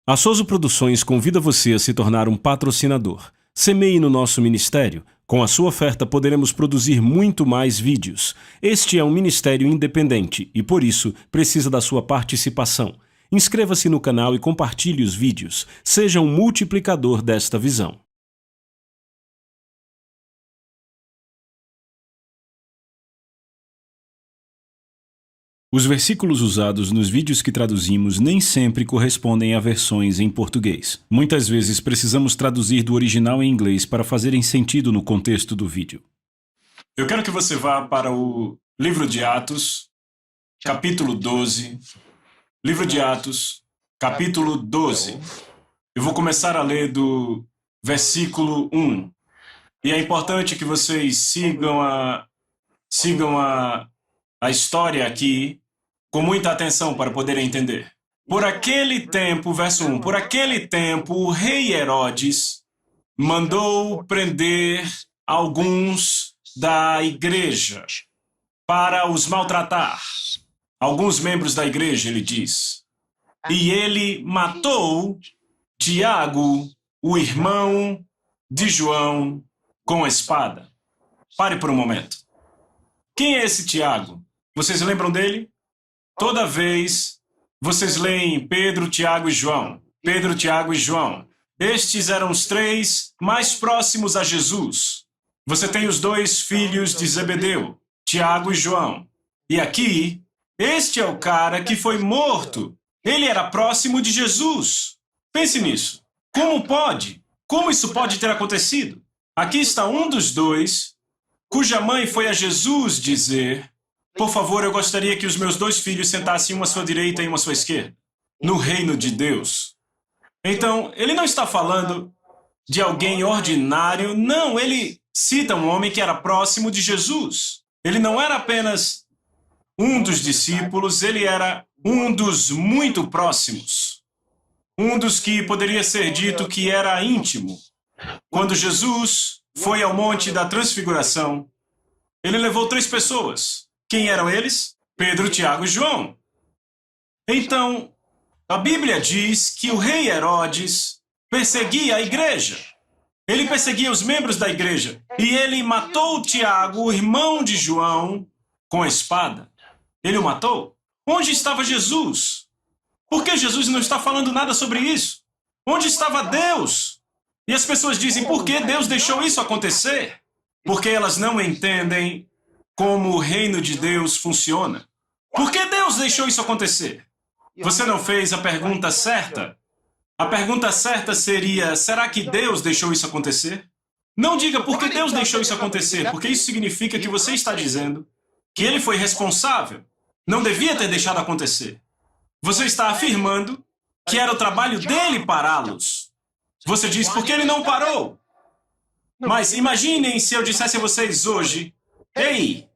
A Souza Produções convida você a se tornar um patrocinador. Semeie no nosso ministério. Com a sua oferta poderemos produzir muito mais vídeos. Este é um ministério independente e, por isso, precisa da sua participação. Inscreva-se no canal e compartilhe os vídeos. Seja um multiplicador desta visão. Os versículos usados nos vídeos que traduzimos nem sempre correspondem a versões em português. Muitas vezes precisamos traduzir do original em inglês para fazerem sentido no contexto do vídeo. Eu quero que você vá para o livro de Atos, capítulo 12. Livro de Atos, capítulo 12. Eu vou começar a ler do versículo 1. E é importante que vocês sigam a história aqui com muita atenção para poderem entender. Por aquele tempo, verso 1, por aquele tempo o rei Herodes mandou prender alguns da igreja para os maltratar. Alguns membros da igreja, ele diz. E ele matou Tiago, o irmão de João, com a espada. Pare por um momento. Quem é esse Tiago? Vocês lembram dele? Toda vez vocês leem Pedro, Tiago e João. Pedro, Tiago e João. Estes eram os três mais próximos a Jesus. Você tem os dois filhos de Zebedeu, Tiago e João. E aqui, este é o cara que foi morto. Ele era próximo de Jesus. Pense nisso. Como pode? Como isso pode ter acontecido? Aqui está um dos dois, cuja mãe foi a Jesus dizer: por favor, eu gostaria que os meus dois filhos sentassem uma à sua direita e uma à sua esquerda, no reino de Deus. Então, ele não está falando de alguém ordinário, não, ele cita um homem que era próximo de Jesus. Ele não era apenas um dos discípulos, ele era um dos muito próximos. Um dos que poderia ser dito que era íntimo. Quando Jesus foi ao Monte da Transfiguração, ele levou 3 pessoas. Quem eram eles? Pedro, Tiago e João. Então, a Bíblia diz que o rei Herodes perseguia a igreja. Ele perseguia os membros da igreja. E ele matou Tiago, o irmão de João, com a espada. Ele o matou? Onde estava Jesus? Por que Jesus não está falando nada sobre isso? Onde estava Deus? E as pessoas dizem, por que Deus deixou isso acontecer? Porque elas não entendem como o reino de Deus funciona. Por que Deus deixou isso acontecer? Você não fez a pergunta certa? A pergunta certa seria, será que Deus deixou isso acontecer? Não diga por que Deus deixou isso acontecer, porque isso significa que você está dizendo que ele foi responsável. Não devia ter deixado acontecer. Você está afirmando que era o trabalho dele pará-los. Você diz, por que ele não parou? Mas imaginem se eu dissesse a vocês hoje, ei,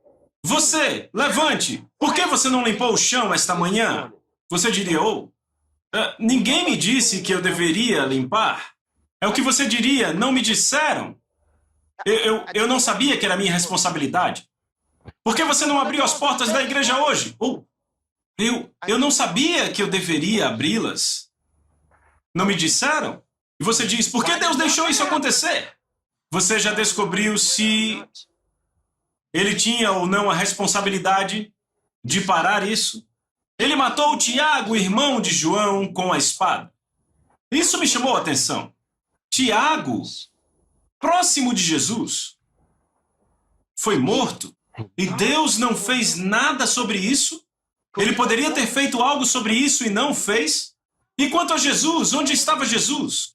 você, levante, por que você não limpou o chão esta manhã? Você diria, ninguém me disse que eu deveria limpar. É o que você diria, não me disseram. Eu não sabia que era minha responsabilidade. Por que você não abriu as portas da igreja hoje? Eu não sabia que eu deveria abri-las. Não me disseram? E você diz, por que Deus deixou isso acontecer? Você já descobriu se ele tinha ou não a responsabilidade de parar isso? Ele matou Tiago, irmão de João, com a espada. Isso me chamou a atenção. Tiago, próximo de Jesus, foi morto. E Deus não fez nada sobre isso? Ele poderia ter feito algo sobre isso e não fez? E quanto a Jesus, onde estava Jesus?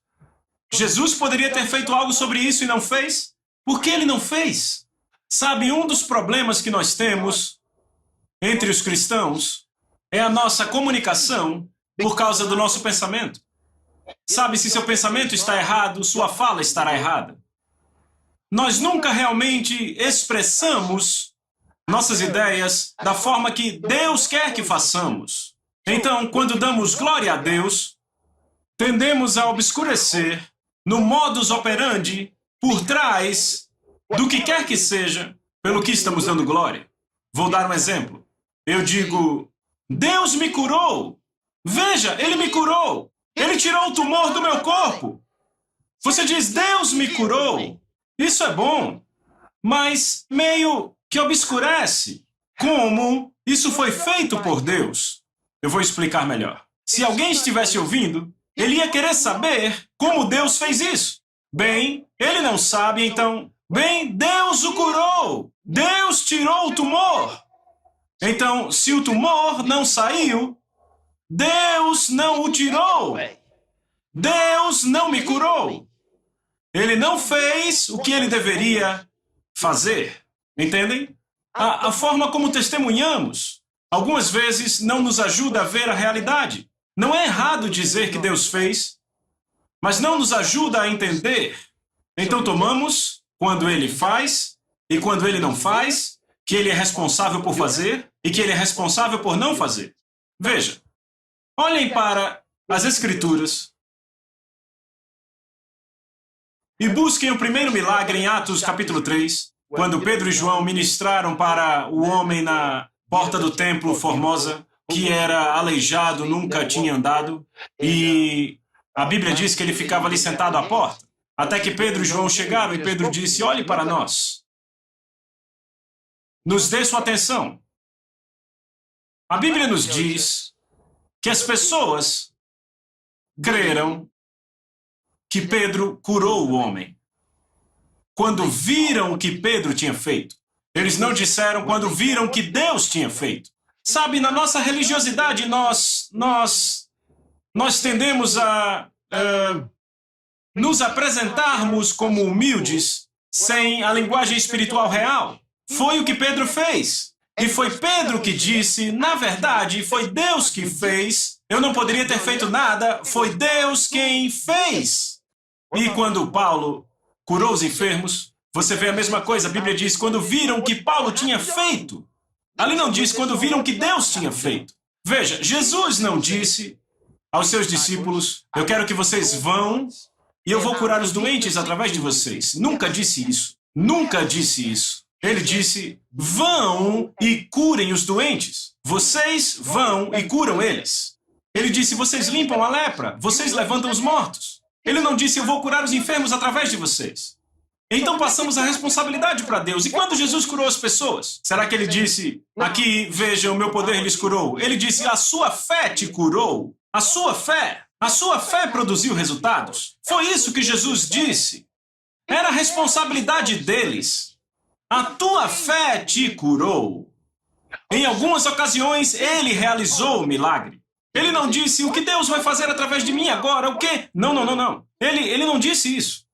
Jesus poderia ter feito algo sobre isso e não fez? Por que ele não fez? Sabe, um dos problemas que nós temos entre os cristãos é a nossa comunicação por causa do nosso pensamento. Sabe, se seu pensamento está errado, sua fala estará errada. Nós nunca realmente expressamos nossas ideias da forma que Deus quer que façamos. Então, quando damos glória a Deus, tendemos a obscurecer no modus operandi por trás do que quer que seja pelo que estamos dando glória. Vou dar um exemplo. Eu digo, Deus me curou. Veja, Ele me curou. Ele tirou o tumor do meu corpo. Você diz, Deus me curou. Isso é bom, mas meio que obscurece como isso foi feito por Deus. Eu vou explicar melhor. Se alguém estivesse ouvindo, ele ia querer saber como Deus fez isso. Bem, ele não sabe, então... Bem, Deus o curou. Deus tirou o tumor. Então, se o tumor não saiu, Deus não o tirou. Deus não me curou. Ele não fez o que ele deveria fazer. Entendem? A forma como testemunhamos, algumas vezes, não nos ajuda a ver a realidade. Não é errado dizer que Deus fez, mas não nos ajuda a entender. Então tomamos quando ele faz e quando ele não faz, que ele é responsável por fazer e que ele é responsável por não fazer. Veja, olhem para as Escrituras e busquem o primeiro milagre em Atos capítulo 3, quando Pedro e João ministraram para o homem na porta do templo Formosa, que era aleijado, nunca tinha andado, e a Bíblia diz que ele ficava ali sentado à porta, até que Pedro e João chegaram e Pedro disse, olhe para nós, nos dê sua atenção. A Bíblia nos diz que as pessoas creram que Pedro curou o homem quando viram o que Pedro tinha feito. Eles não disseram quando viram o que Deus tinha feito. Sabe, na nossa religiosidade, nós tendemos a nos apresentarmos como humildes sem a linguagem espiritual real. Foi o que Pedro fez. E foi Pedro que disse, na verdade, foi Deus que fez. Eu não poderia ter feito nada, foi Deus quem fez. E quando Paulo curou os enfermos, você vê a mesma coisa. A Bíblia diz, quando viram o que Paulo tinha feito. Ali não diz quando viram o que Deus tinha feito. Veja, Jesus não disse aos seus discípulos, eu quero que vocês vão e eu vou curar os doentes através de vocês. Nunca disse isso. Nunca disse isso. Ele disse, vão e curem os doentes. Vocês vão e curam eles. Ele disse, vocês limpam a lepra. Vocês levantam os mortos. Ele não disse, eu vou curar os enfermos através de vocês. Então passamos a responsabilidade para Deus. E quando Jesus curou as pessoas? Será que ele disse, aqui, vejam, o meu poder lhes curou? Ele disse, a sua fé te curou. A sua fé produziu resultados. Foi isso que Jesus disse. Era a responsabilidade deles. A tua fé te curou. Em algumas ocasiões, ele realizou o milagre. Ele não disse, o que Deus vai fazer através de mim agora? O quê? Não. Ele não disse isso.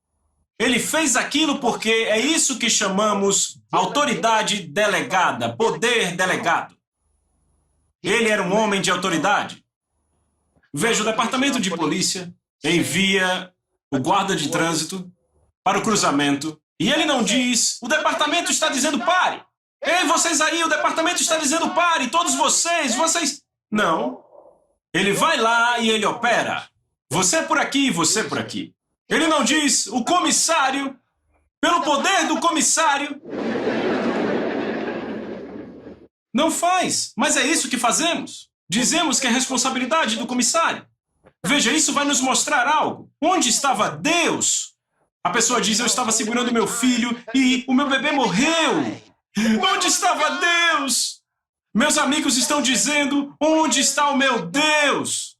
Ele fez aquilo porque é isso que chamamos autoridade delegada, poder delegado. Ele era um homem de autoridade. Veja, o departamento de polícia envia o guarda de trânsito para o cruzamento e ele não diz, o departamento está dizendo pare. Ei, vocês aí, o departamento está dizendo pare, todos vocês... Não. Ele vai lá e ele opera. Você por aqui, você por aqui. Ele não diz, o comissário, pelo poder do comissário. Não faz, mas é isso que fazemos. Dizemos que é responsabilidade do comissário. Veja, isso vai nos mostrar algo. Onde estava Deus? A pessoa diz, eu estava segurando meu filho e o meu bebê morreu. Onde estava Deus? Meus amigos estão dizendo, onde está o meu Deus?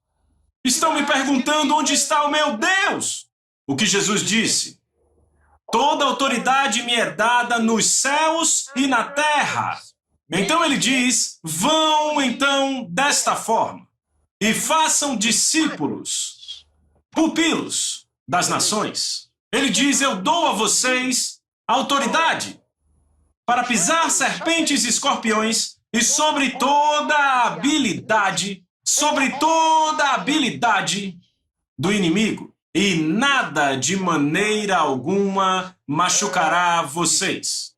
Estão me perguntando, onde está o meu Deus? O que Jesus disse? Toda autoridade me é dada nos céus e na terra. Então ele diz, vão então desta forma e façam discípulos, pupilos das nações. Ele diz, eu dou a vocês autoridade para pisar serpentes e escorpiões e sobre toda a habilidade do inimigo. E nada de maneira alguma machucará vocês.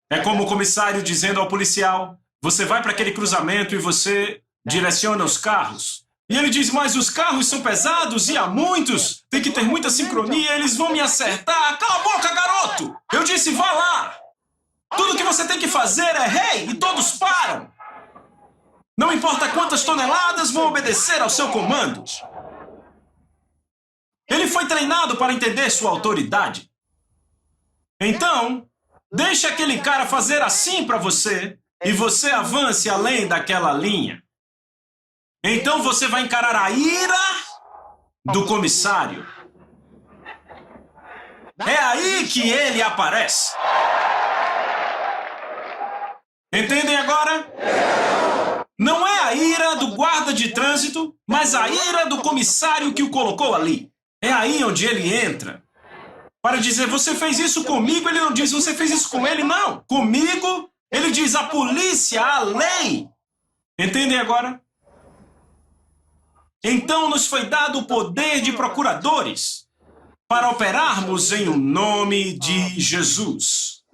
É como o comissário dizendo ao policial, você vai para aquele cruzamento e você direciona os carros. E ele diz, mas os carros são pesados e há muitos, tem que ter muita sincronia, eles vão me acertar. Cala a boca, garoto! Eu disse, vá lá! Tudo que você tem que fazer é rei e todos param. Não importa quantas toneladas vão obedecer ao seu comando. Ele foi treinado para entender sua autoridade. Então, deixe aquele cara fazer assim para você e você avance além daquela linha. Então você vai encarar a ira do comissário. É aí que ele aparece. Entendem agora? Não é a ira do guarda de trânsito, mas a ira do comissário que o colocou ali. É aí onde ele entra. Para dizer, você fez isso comigo, ele não diz, você fez isso com ele, não. Comigo, ele diz, a polícia, a lei. Entendem agora? Então nos foi dado o poder de procuradores para operarmos em o nome de Jesus.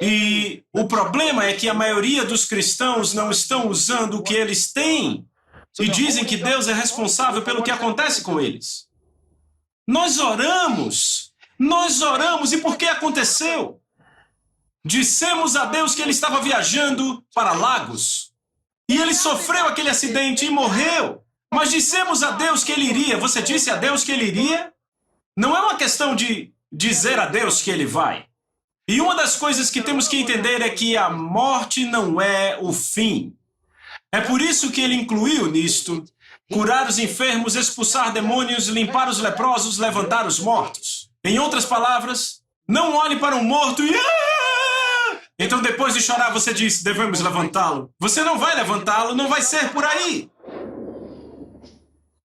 E o problema é que a maioria dos cristãos não estão usando o que eles têm e dizem que Deus é responsável pelo que acontece com eles. Nós oramos, e por que aconteceu? Dissemos a Deus que ele estava viajando para Lagos e ele sofreu aquele acidente e morreu. Mas dissemos a Deus que ele iria. Você disse a Deus que ele iria? Não é uma questão de dizer a Deus que ele vai. E uma das coisas que temos que entender é que a morte não é o fim. É por isso que ele incluiu nisto curar os enfermos, expulsar demônios, limpar os leprosos, levantar os mortos. Em outras palavras, não olhe para um morto e... Então depois de chorar você diz, devemos levantá-lo. Você não vai levantá-lo, não vai ser por aí.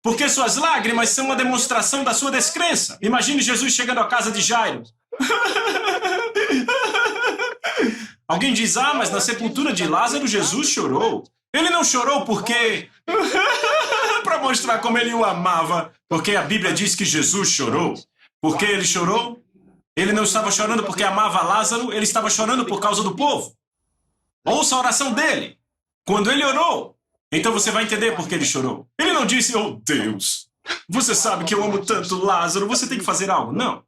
Porque suas lágrimas são uma demonstração da sua descrença. Imagine Jesus chegando à casa de Jairo. Alguém diz, mas na sepultura de Lázaro, Jesus chorou. Ele não chorou porque... para mostrar como ele o amava. Porque a Bíblia diz que Jesus chorou. Por que ele chorou? Ele não estava chorando porque amava Lázaro, ele estava chorando por causa do povo. Ouça a oração dele. Quando ele orou, então você vai entender por que ele chorou. Ele não disse, oh Deus, você sabe que eu amo tanto Lázaro, você tem que fazer algo. Não.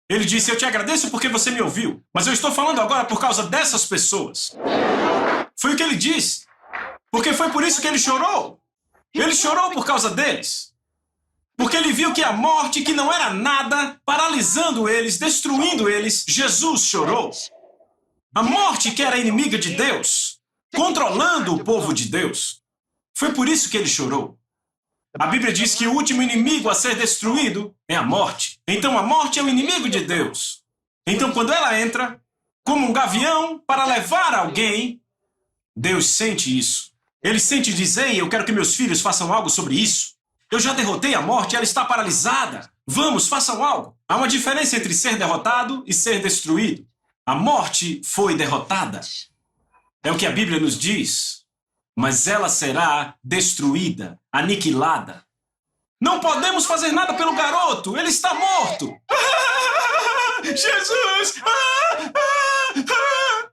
Ele disse, eu te agradeço porque você me ouviu, mas eu estou falando agora por causa dessas pessoas. Foi o que ele disse. Porque foi por isso que ele chorou. Ele chorou por causa deles. Porque ele viu que a morte, que não era nada, paralisando eles, destruindo eles, Jesus chorou. A morte, que era inimiga de Deus, controlando o povo de Deus. Foi por isso que ele chorou. A Bíblia diz que o último inimigo a ser destruído é a morte. Então a morte é o inimigo de Deus. Então quando ela entra, como um gavião, para levar alguém, Deus sente isso. Ele sente dizer, eu quero que meus filhos façam algo sobre isso. Eu já derrotei a morte, ela está paralisada. Vamos, façam algo. Há uma diferença entre ser derrotado e ser destruído. A morte foi derrotada. É o que a Bíblia nos diz. Mas ela será destruída, aniquilada. Não podemos fazer nada pelo garoto, ele está morto. Jesus!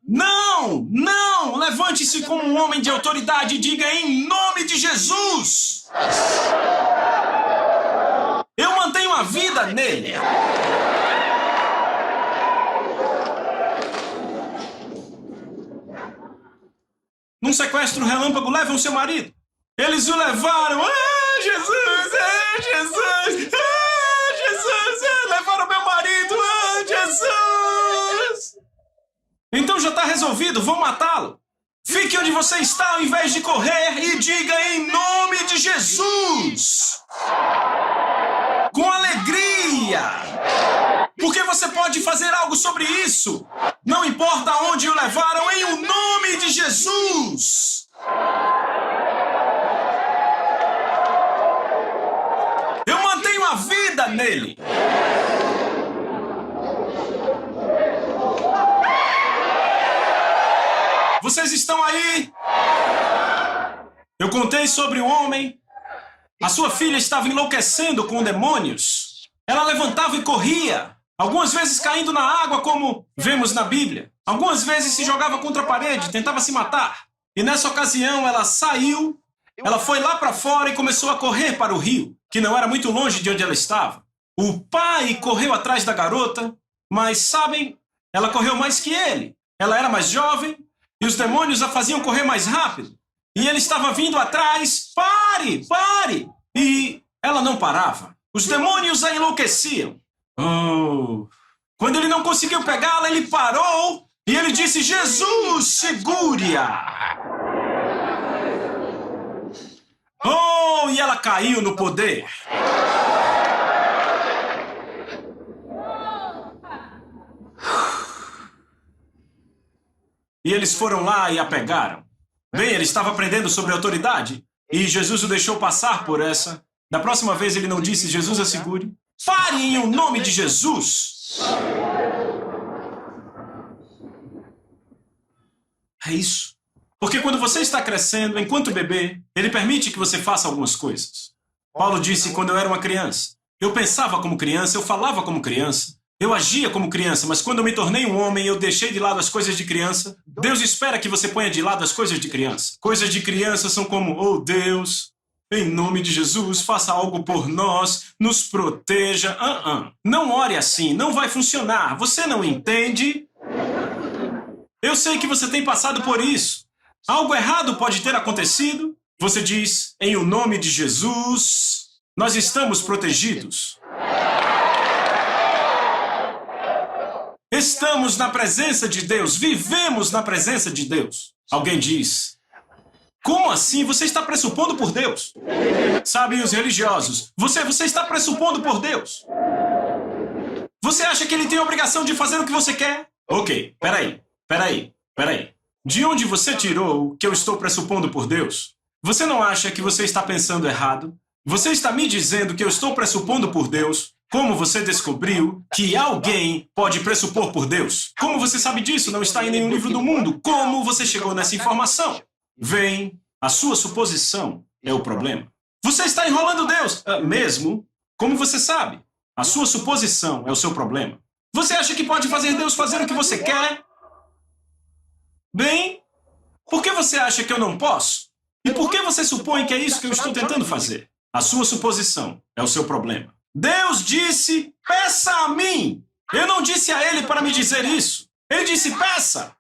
Não, não! Levante-se como um homem de autoridade e diga em nome de Jesus! Eu mantenho a vida nele. Num sequestro relâmpago, levam seu marido. Eles o levaram. Jesus! Jesus! Jesus! Levaram meu marido! Jesus! Então já está resolvido, vão matá-lo. Fique onde você está ao invés de correr e diga em nome de Jesus! Com alegria! Porque você pode fazer algo sobre isso. Não importa onde o levaram, em o nome de Jesus! Eu mantenho a vida nele. Vocês estão aí? Eu contei sobre um homem. A sua filha estava enlouquecendo com demônios. Ela levantava e corria. Algumas vezes caindo na água, como vemos na Bíblia. Algumas vezes se jogava contra a parede, tentava se matar. E nessa ocasião ela saiu, ela foi lá para fora e começou a correr para o rio, que não era muito longe de onde ela estava. O pai correu atrás da garota, mas sabem, ela correu mais que ele. Ela era mais jovem e os demônios a faziam correr mais rápido. E ele estava vindo atrás, pare, pare! E ela não parava. Os demônios a enlouqueciam. Oh. Quando ele não conseguiu pegá-la, ele parou e ele disse: Jesus, segure-a! Oh, e ela caiu no poder. E eles foram lá e a pegaram. Bem, ele estava aprendendo sobre autoridade e Jesus o deixou passar por essa. Da próxima vez ele não disse: Jesus, a segure. Pare em o nome de Jesus. É isso. Porque quando você está crescendo, enquanto bebê, ele permite que você faça algumas coisas. Paulo disse: quando eu era uma criança, eu pensava como criança, eu falava como criança, eu agia como criança, mas quando eu me tornei um homem, eu deixei de lado as coisas de criança. Deus espera que você ponha de lado as coisas de criança. Coisas de criança são como: oh Deus, em nome de Jesus, faça algo por nós, nos proteja. Não ore assim, não vai funcionar. Você não entende? Eu sei que você tem passado por isso. Algo errado pode ter acontecido. Você diz: em o nome de Jesus, nós estamos protegidos. Estamos na presença de Deus, vivemos na presença de Deus. Alguém diz: como assim? Você está pressupondo por Deus. Sabem os religiosos, você está pressupondo por Deus. Você acha que ele tem a obrigação de fazer o que você quer? Ok, peraí. De onde você tirou que eu estou pressupondo por Deus? Você não acha que você está pensando errado? Você está me dizendo que eu estou pressupondo por Deus? Como você descobriu que alguém pode pressupor por Deus? Como você sabe disso? Não está em nenhum livro do mundo. Como você chegou nessa informação? Vem, a sua suposição é o problema. Você está enrolando Deus. Mesmo? Como você sabe? A sua suposição é o seu problema. Você acha que pode fazer Deus fazer o que você quer? Bem, por que você acha que eu não posso? E por que você supõe que é isso que eu estou tentando fazer? A sua suposição é o seu problema. Deus disse: peça a mim. Eu não disse a ele para me dizer isso. Ele disse: peça,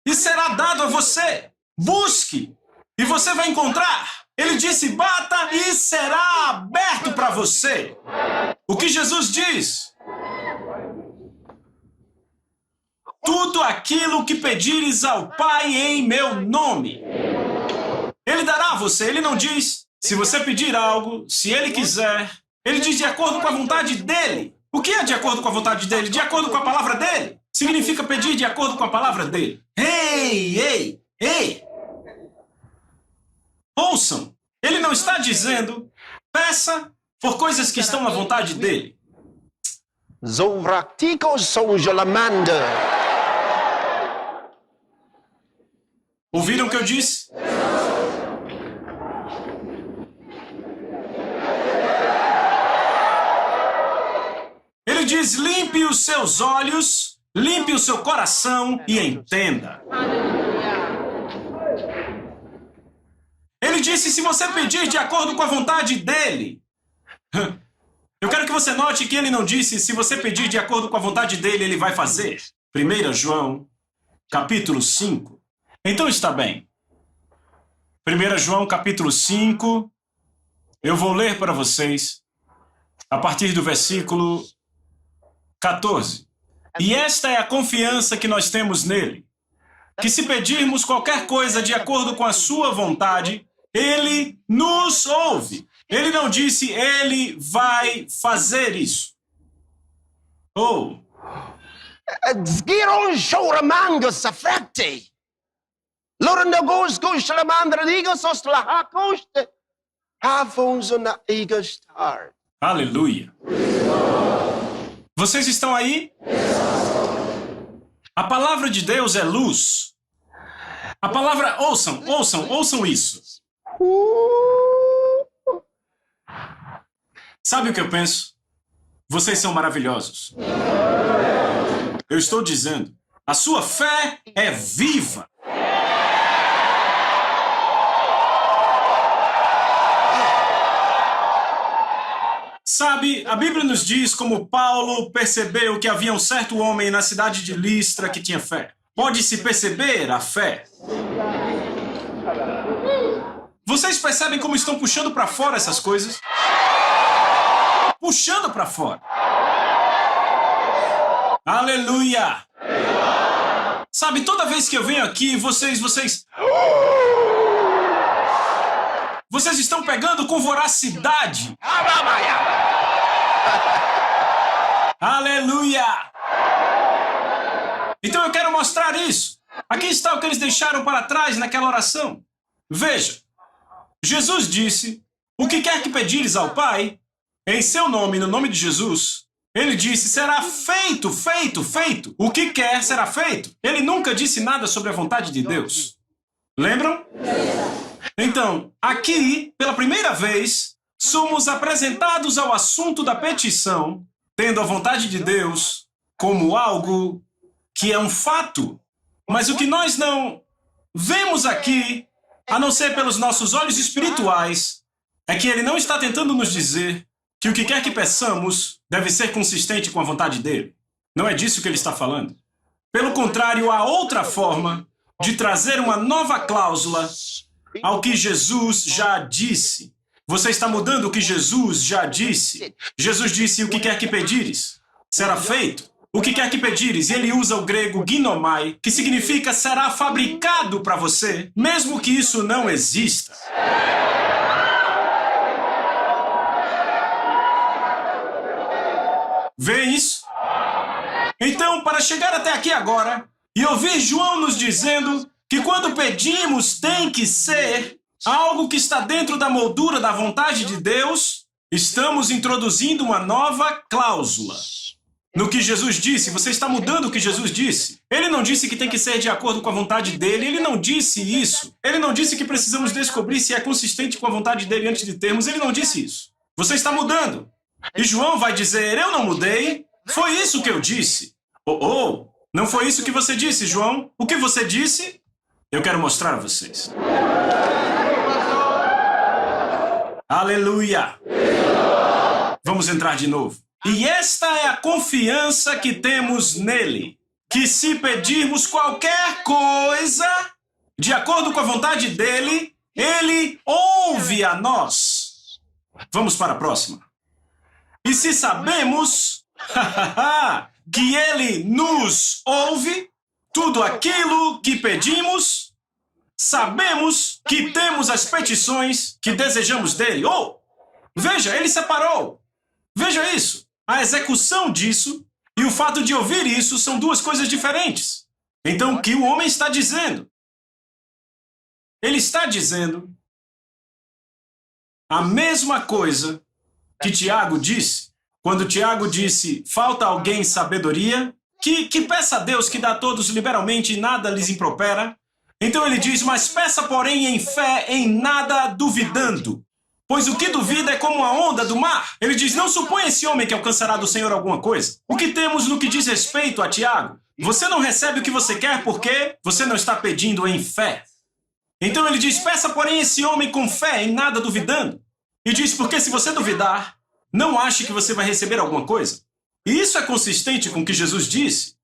e será dado a você. Busque, e você vai encontrar. Ele disse: bata, e será aberto para você. O que Jesus diz? Tudo aquilo que pedires ao Pai em meu nome, Ele dará a você. Ele não diz: se você pedir algo, se Ele quiser. Ele diz: de acordo com a vontade dEle. O que é de acordo com a vontade dEle? De acordo com a palavra dEle. Significa pedir de acordo com a palavra dEle. Ei! Ouçam, Ele não está dizendo: peça por coisas que estão na vontade dEle. Ouviram o que eu disse? Ele diz: limpe os seus olhos, limpe o seu coração e entenda. Ele disse: se você pedir de acordo com a vontade dele. Eu quero que você note que ele não disse: se você pedir de acordo com a vontade dele, ele vai fazer. 1 João, capítulo 5. Então está bem. 1 João, capítulo 5. Eu vou ler para vocês a partir do versículo 14. E esta é a confiança que nós temos nele, que se pedirmos qualquer coisa de acordo com a sua vontade, ele nos ouve. Ele não disse: ele vai fazer isso. Aleluia. Vocês estão aí? A palavra de Deus é luz. A palavra, ouçam isso. Sabe o que eu penso? Vocês são maravilhosos. Eu estou dizendo, a sua fé é viva. Sabe, a Bíblia nos diz como Paulo percebeu que havia um certo homem na cidade de Listra que tinha fé. Pode-se perceber a fé. Vocês percebem como estão puxando para fora essas coisas? puxando para fora. Aleluia! Sabe, toda vez que eu venho aqui, vocês estão pegando com voracidade. Aleluia! Então eu quero mostrar isso. Aqui está o que eles deixaram para trás naquela oração. Veja, Jesus disse, o que quer que pedires ao Pai, em seu nome, no nome de Jesus, ele disse, será feito, feito, feito. O que quer será feito. Ele nunca disse nada sobre a vontade de Deus. Lembram? Então, aqui, pela primeira vez, somos apresentados ao assunto da petição, tendo a vontade de Deus como algo que é um fato. Mas o que nós não vemos aqui, a não ser pelos nossos olhos espirituais, é que ele não está tentando nos dizer que o que quer que peçamos deve ser consistente com a vontade dele. Não é disso que ele está falando. Pelo contrário, há outra forma de trazer uma nova cláusula ao que Jesus já disse. Você está mudando o que Jesus já disse. Jesus disse, o que quer que pedires, será feito. O que quer que pedires, e ele usa o grego ginomai, que significa será fabricado para você, mesmo que isso não exista. Vê isso? Então, para chegar até aqui agora e ouvir João nos dizendo que quando pedimos tem que ser algo que está dentro da moldura da vontade de Deus, estamos introduzindo uma nova cláusula. No que Jesus disse, você está mudando o que Jesus disse. Ele não disse que tem que ser de acordo com a vontade dele, ele não disse isso. Ele não disse que precisamos descobrir se é consistente com a vontade dele antes de termos, ele não disse isso. Você está mudando. E João vai dizer, eu não mudei, foi isso que eu disse. Não foi isso que você disse, João. O que você disse? Eu quero mostrar a vocês. Aleluia! Vamos entrar de novo. E esta é a confiança que temos nele, que se pedirmos qualquer coisa, de acordo com a vontade dele, ele ouve a nós. Vamos para a próxima. E se sabemos que ele nos ouve, tudo aquilo que pedimos, sabemos que temos as petições que desejamos dele. Veja, ele separou. Veja isso. A execução disso e o fato de ouvir isso são duas coisas diferentes. Então, o que o homem está dizendo? Ele está dizendo a mesma coisa que Tiago disse. Quando Tiago disse, falta alguém sabedoria, que peça a Deus que dá a todos liberalmente e nada lhes impropera. Então ele diz, mas peça porém em fé, em nada duvidando. Pois o que duvida é como a onda do mar. Ele diz, não suponha esse homem que alcançará do Senhor alguma coisa. O que temos no que diz respeito a Tiago? Você não recebe o que você quer porque você não está pedindo em fé. Então ele diz, peça porém esse homem com fé, em nada duvidando. E diz, porque se você duvidar, não ache que você vai receber alguma coisa. E isso é consistente com o que Jesus disse.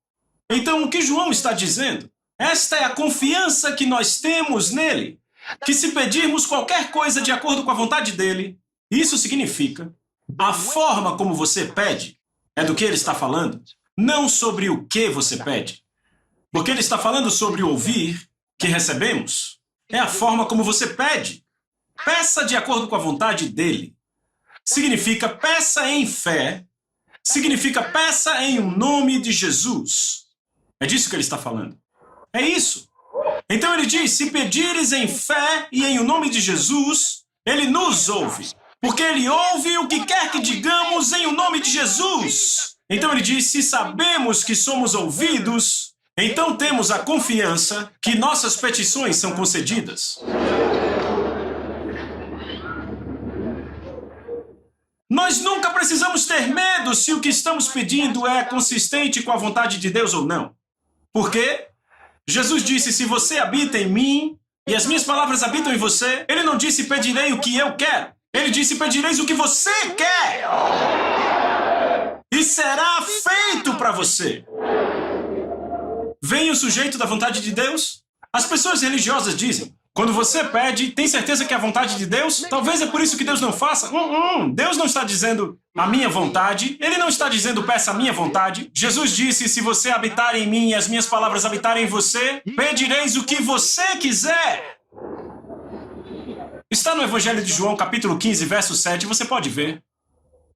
Então o que João está dizendo? Esta é a confiança que nós temos nele. Que se pedirmos qualquer coisa de acordo com a vontade dele, isso significa a forma como você pede é do que ele está falando, não sobre o que você pede. Porque ele está falando sobre o ouvir que recebemos. É a forma como você pede. Peça de acordo com a vontade dele. Significa peça em fé, significa peça em um nome de Jesus. É disso que ele está falando. É isso. Então ele diz, se pedires em fé e em o nome de Jesus, ele nos ouve. Porque ele ouve o que quer que digamos em o nome de Jesus. Então ele diz, se sabemos que somos ouvidos, então temos a confiança que nossas petições são concedidas. Nós nunca precisamos ter medo se o que estamos pedindo é consistente com a vontade de Deus ou não. Por quê? Jesus disse, se você habita em mim e as minhas palavras habitam em você, ele não disse, pedirei o que eu quero. Ele disse, pedireis o que você quer. E será feito para você. Vem o sujeito da vontade de Deus? As pessoas religiosas dizem, Quando você pede, tem certeza que é a vontade de Deus? Talvez é por isso que Deus não faça. Deus não está dizendo a minha vontade. Ele não está dizendo peça a minha vontade. Jesus disse, se você habitar em mim e as minhas palavras habitarem em você, pedireis o que você quiser. Está no Evangelho de João, capítulo 15, verso 7, você pode ver.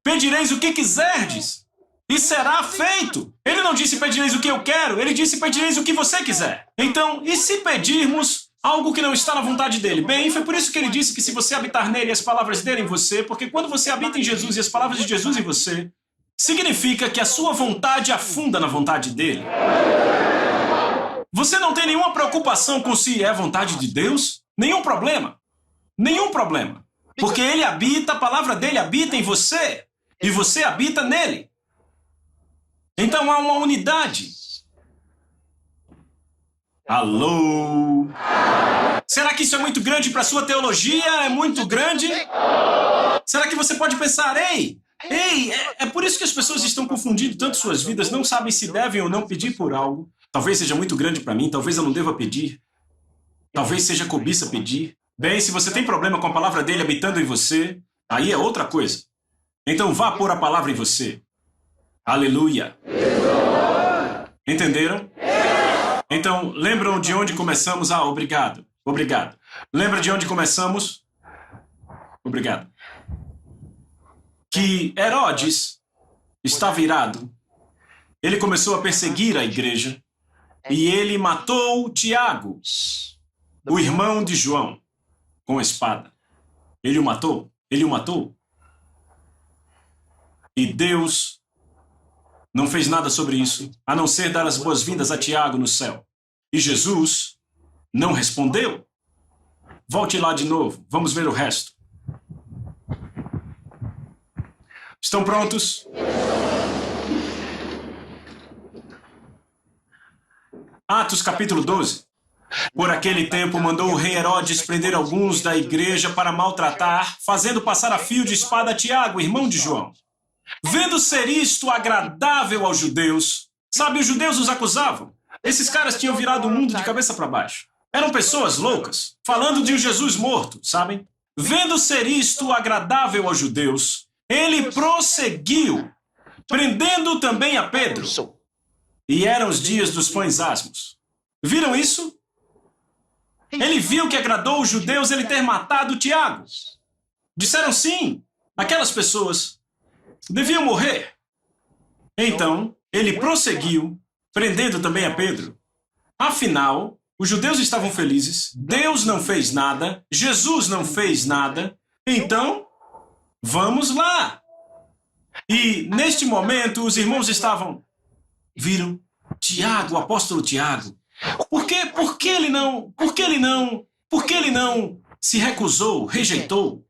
Pedireis o que quiserdes, e será feito. Ele não disse pedireis o que eu quero, ele disse pedireis o que você quiser. Então, e se pedirmos algo que não está na vontade dele? Bem, foi por isso que ele disse que se você habitar nele e as palavras dele em você, porque quando você habita em Jesus e as palavras de Jesus em você, significa que a sua vontade afunda na vontade dele. Você não tem nenhuma preocupação com se é a vontade de Deus? Nenhum problema. Nenhum problema. Porque ele habita, a palavra dele habita em você, e você habita nele. Então há uma unidade. Alô? Será que isso é muito grande para a sua teologia? É muito grande? Será que você pode pensar, ei, é por isso que as pessoas estão confundindo tanto suas vidas, não sabem se devem ou não pedir por algo. Talvez seja muito grande para mim, talvez eu não deva pedir. Talvez seja cobiça pedir. Bem, se você tem problema com a palavra dele habitando em você, aí é outra coisa. Então vá pôr a palavra em você. Aleluia. Entenderam? Então, lembram de onde começamos? Ah, obrigado. Obrigado. Lembra de onde começamos? Obrigado. Que Herodes está virado. Ele começou a perseguir a igreja e ele matou Tiago, o irmão de João, com a espada. Ele o matou. Ele o matou. E Deus não fez nada sobre isso, a não ser dar as boas-vindas a Tiago no céu. E Jesus não respondeu. Volte lá de novo. Vamos ver o resto. Estão prontos? Atos capítulo 12. Por aquele tempo mandou o rei Herodes prender alguns da igreja para maltratar, fazendo passar a fio de espada a Tiago, irmão de João. Vendo ser isto agradável aos judeus, sabe, os judeus os acusavam. Esses caras tinham virado o mundo de cabeça para baixo. Eram pessoas loucas, falando de um Jesus morto, sabem? Vendo ser isto agradável aos judeus, ele prosseguiu, prendendo também a Pedro. E eram os dias dos pães asmos. Viram isso? Ele viu que agradou os judeus ele ter matado Tiago. Disseram sim, aquelas pessoas deviam morrer. Então, ele prosseguiu, prendendo também a Pedro. Afinal, os judeus estavam felizes, Deus não fez nada, Jesus não fez nada, então, vamos lá. E, neste momento, os irmãos estavam... Viram? Tiago, o apóstolo Tiago. Por que ele não se recusou, rejeitou?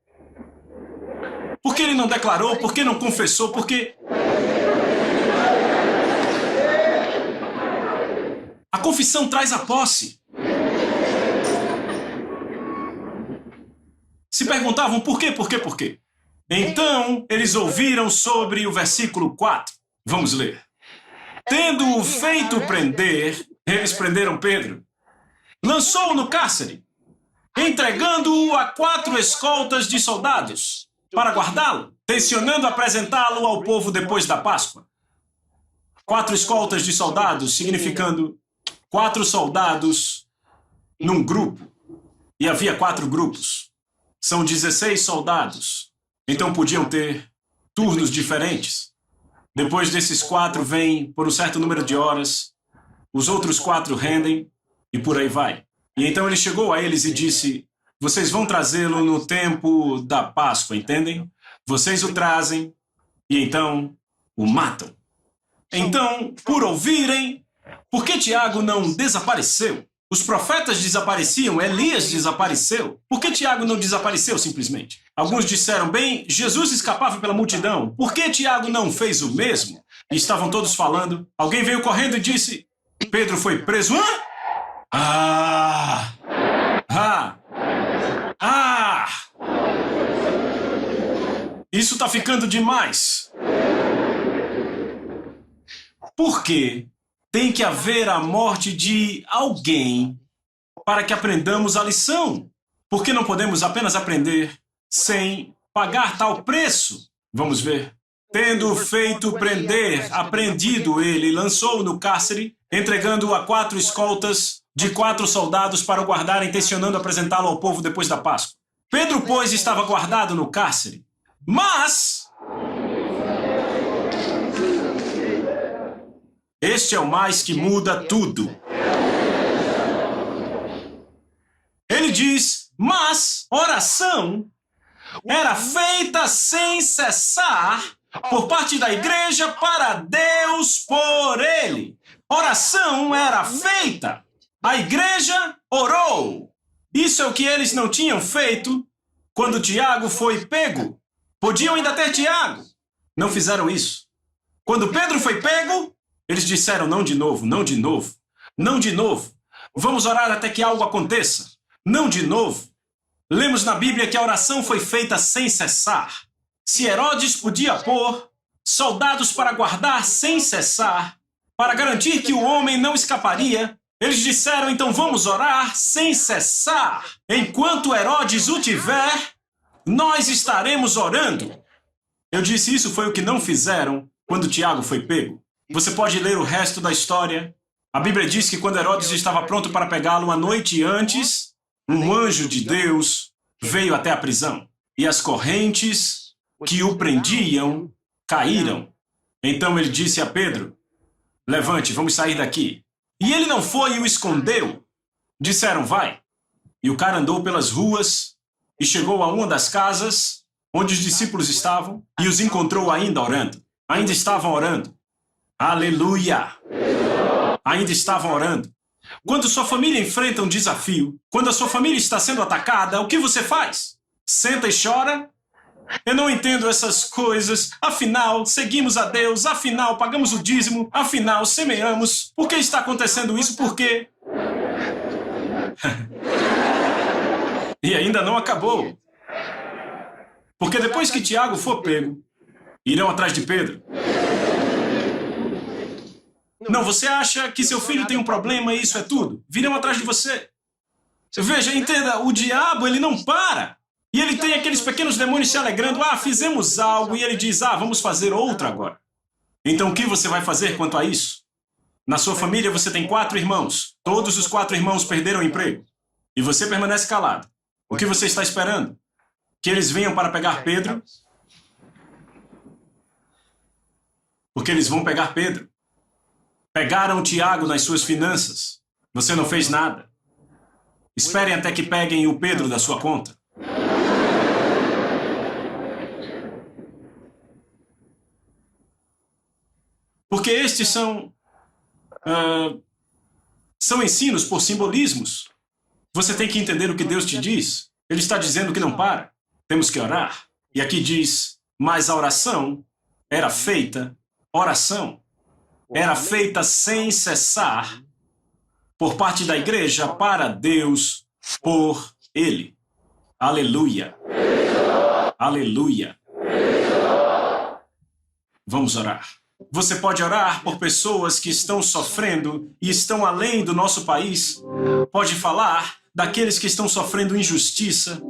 Por que ele não declarou? Por que não confessou? Porque a confissão traz a posse. Se perguntavam por quê? Então, eles ouviram sobre o versículo 4. Vamos ler. Tendo-o feito prender, eles prenderam Pedro. Lançou-o no cárcere, entregando-o a 4 escoltas de soldados para guardá-lo, tencionando apresentá-lo ao povo depois da Páscoa. 4 escoltas de soldados, significando 4 soldados num grupo. E havia 4 grupos. São 16 soldados. Então podiam ter turnos diferentes. Depois desses 4 vêm por um certo número de horas. Os outros 4 rendem e por aí vai. E então ele chegou a eles e disse: vocês vão trazê-lo no tempo da Páscoa, entendem? Vocês o trazem e então o matam. Então, por ouvirem, por que Tiago não desapareceu? Os profetas desapareciam, Elias desapareceu. Por que Tiago não desapareceu simplesmente? Alguns disseram, bem, Jesus escapava pela multidão. Por que Tiago não fez o mesmo? E estavam todos falando. Alguém veio correndo e disse, Pedro foi preso. Hã? Isso está ficando demais. Por quê? Tem que haver a morte de alguém para que aprendamos a lição. Por que não podemos apenas aprender sem pagar tal preço? Vamos ver. Tendo feito prender, apreendido ele, lançou-o no cárcere, entregando-o a 4 escoltas de 4 soldados para o guardar, intencionando apresentá-lo ao povo depois da Páscoa. Pedro, pois, estava guardado no cárcere. Mas este é o mais que muda tudo. Ele diz, mas oração era feita sem cessar por parte da igreja para Deus por ele. Oração era feita. A igreja orou. Isso é o que eles não tinham feito quando Tiago foi pego. Podiam ainda ter Tiago. Não fizeram isso. Quando Pedro foi pego, eles disseram, não de novo, não de novo, não de novo. Vamos orar até que algo aconteça. Não de novo. Lemos na Bíblia que a oração foi feita sem cessar. Se Herodes podia pôr soldados para guardar sem cessar, para garantir que o homem não escaparia, eles disseram, então vamos orar sem cessar. Enquanto Herodes o tiver, nós estaremos orando. Eu disse, isso foi o que não fizeram quando Tiago foi pego. Você pode ler o resto da história. A Bíblia diz que quando Herodes estava pronto para pegá-lo a noite antes, um anjo de Deus veio até a prisão. E as correntes que o prendiam caíram. Então ele disse a Pedro, levante, vamos sair daqui. E ele não foi e o escondeu. Disseram, vai. E o cara andou pelas ruas e chegou a uma das casas onde os discípulos estavam e os encontrou ainda orando. Ainda estavam orando. Aleluia! Ainda estavam orando. Quando sua família enfrenta um desafio, quando a sua família está sendo atacada, o que você faz? Senta e chora? Eu não entendo essas coisas. Afinal, seguimos a Deus. Afinal, pagamos o dízimo. Afinal, semeamos. Por que está acontecendo isso? Por quê? E ainda não acabou. Porque depois que Tiago for pego, irão atrás de Pedro. Não, você acha que seu filho tem um problema e isso é tudo? Virão atrás de você. Veja, entenda, o diabo, ele não para. E ele tem aqueles pequenos demônios se alegrando. Ah, fizemos algo. E ele diz, ah, vamos fazer outra agora. Então, o que você vai fazer quanto a isso? Na sua família, você tem 4 irmãos. Todos os 4 irmãos perderam o emprego. E você permanece calado. O que você está esperando? Que eles venham para pegar Pedro? Porque eles vão pegar Pedro. Pegaram Tiago nas suas finanças. Você não fez nada. Esperem até que peguem o Pedro da sua conta. Porque estes são ensinos por simbolismos. Você tem que entender o que Deus te diz. Ele está dizendo que não para. Temos que orar. E aqui diz, mas a oração era feita, oração era feita sem cessar por parte da igreja para Deus por ele. Aleluia. Aleluia. Vamos orar. Você pode orar por pessoas que estão sofrendo e estão além do nosso país. Pode falar daqueles que estão sofrendo injustiça.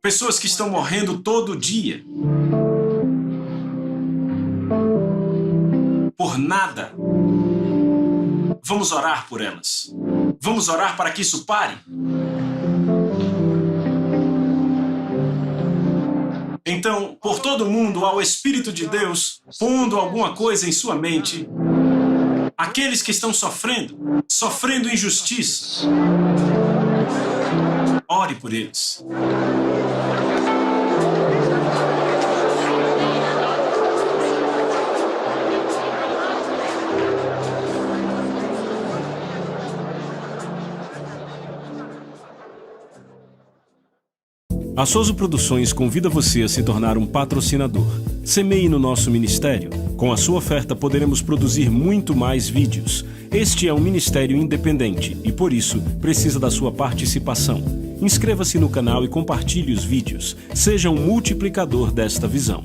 Pessoas que estão morrendo todo dia. Por nada. Vamos orar por elas. Vamos orar para que isso pare. Então, por todo mundo, ao Espírito de Deus, pondo alguma coisa em sua mente, aqueles que estão sofrendo injustiça, ore por eles. A Soso Produções convida você a se tornar um patrocinador. Semeie no nosso ministério. Com a sua oferta poderemos produzir muito mais vídeos. Este é um ministério independente e, por isso, precisa da sua participação. Inscreva-se no canal e compartilhe os vídeos. Seja um multiplicador desta visão.